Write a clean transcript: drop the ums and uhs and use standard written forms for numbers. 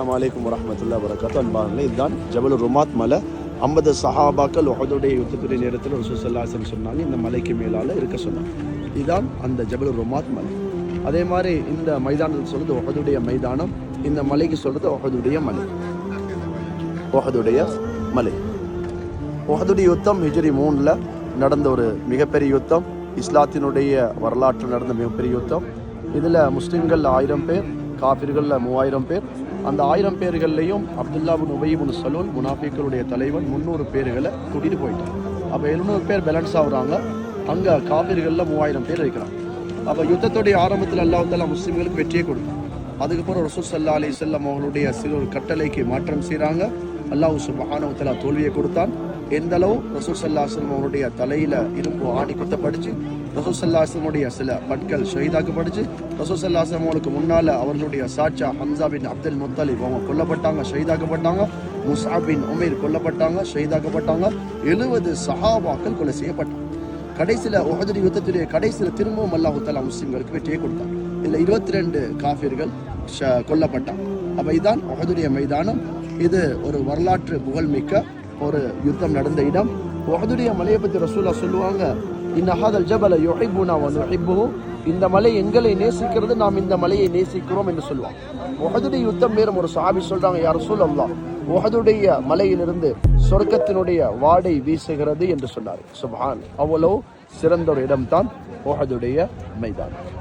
அஸ்ஸலாமு அலைக்கும் வரஹ்மத்துல்லாஹி வபரகாத்துஹு. அன்பானவர்களே, இதுதான் ஜபல் ருமாத் மலை. 50 சஹாபாக்கள் உஹதுடைய யுத்தத்துடைய நேரத்தில் ரசூல் ஸல்லல்லாஹு அலைஹி வஸல்லம் சொன்னாங்க, இந்த மலைக்கு மேலால் இருக்க சொன்னாங்க. இதுதான் அந்த ஜபல் ருமாத் மலை. அதே மாதிரி இந்த மைதானத்துக்கு சொல்கிறது உஹதுடைய மைதானம், இந்த மலைக்கு சொல்கிறது உஹதுடைய மலை. உஹதுடைய மலை. உஹதுடைய யுத்தம் ஹிஜ்ரி 3 நடந்த ஒரு மிகப்பெரிய யுத்தம். இஸ்லாத்தினுடைய வரலாற்றில் நடந்த மிகப்பெரிய யுத்தம். இதில் முஸ்லிம்கள் 1000 பேர், காஃபிர்களில் 3000 பேர். அந்த 1000 பேர்கள்லையும் அப்துல்லா பின் உபை பின் சலூல் முனாஃபிக்களுடைய தலைவன் 300 பேர்களை கூட்டிகிட்டு போயிட்டான். அப்போ 700 பேர் பேலன்ஸ் ஆகுறாங்க. அங்கே காஃபிர்களில் 3000 பேர் இருக்கிறாங்க. அப்போ யுத்தத்துடைய ஆரம்பத்தில் அல்லாஹ் தஆலா முஸ்லிம்களுக்கு வெற்றியை கொடுத்தான். அதுக்கப்புறம் ரசூல் ஸல்லல்லாஹு அலைஹி வஸல்லம் அவர்களுடைய சிறு கட்டளைக்கு மாற்றம் செய்கிறாங்க. அல்லாஹ் சுப்ஹானஹு வ தஆலா தோல்வியை கொடுத்தான். எந்த அளவு ரசூல் ஸல்லல்லாஹு அலைஹி வஸல்லம் அவருடைய தலையில் இரும்பு ஆணி குத்தப்படிச்சு, ரசூல் ஸல்லல்லாஹு அலைஹி வஸல்லமுடைய சில பட்கள் ஷஹீதாக்கப்பட்டுச்சு. ரசூல் ஸல்லல்லாஹு அலைஹி வஸல்லம் அவங்களுக்கு முன்னால் அவர்களுடைய சாச்சா ஹம்ஸா பின் அப்துல் முத்தலிப் அவங்க கொல்லப்பட்டாங்க, ஷஹீதாக்கப்பட்டாங்க. முஸ்அப் பின் உமைர் கொல்லப்பட்டாங்க, ஷஹீதாக்கப்பட்டாங்க. 70 சஹாபாக்கள் கொலை செய்யப்பட்டாங்க. கடைசியில் உஹது யுத்தத்துடைய கடைசியில் திரும்பவும் அல்லாஹ் தஆலா முஸ்லிம்களுக்கு வெற்றியை கொடுத்தாங்க. இதில் 22 காஃபிர்கள் கொல்லப்பட்டாங்க. அப்போ இதுதான் உஹதுடைய மைதானம். இது ஒரு வரலாற்று புகழ்மிக்க ஒரு யுத்தம் நடந்த இடம். உஹதுடைய மலையை பற்றி ரசூலுல்லாஹ் சொல்லுவாங்க, இன்ன ஹாதல் ஜபல யுஹிப்புனா வ நுஹிப்புஹு, இந்த மலை எங்களை நேசிக்கிறது, நாம் இந்த மலையை நேசிக்கிறோம் என்று சொல்லுவாங்க. உஹதுடைய யுத்தம் வேறும் ஒரு சஹாபி சொல்றாங்க, யா ரசூலல்லாஹ், உஹதுடைய மலையிலிருந்து சொர்க்கத்தினுடைய வாடை வீசுகிறது என்று சொன்னார். சுப்ஹான், அவ்வளவு சிறந்த ஒரு இடம்தான் உஹதுடைய மைதானம்.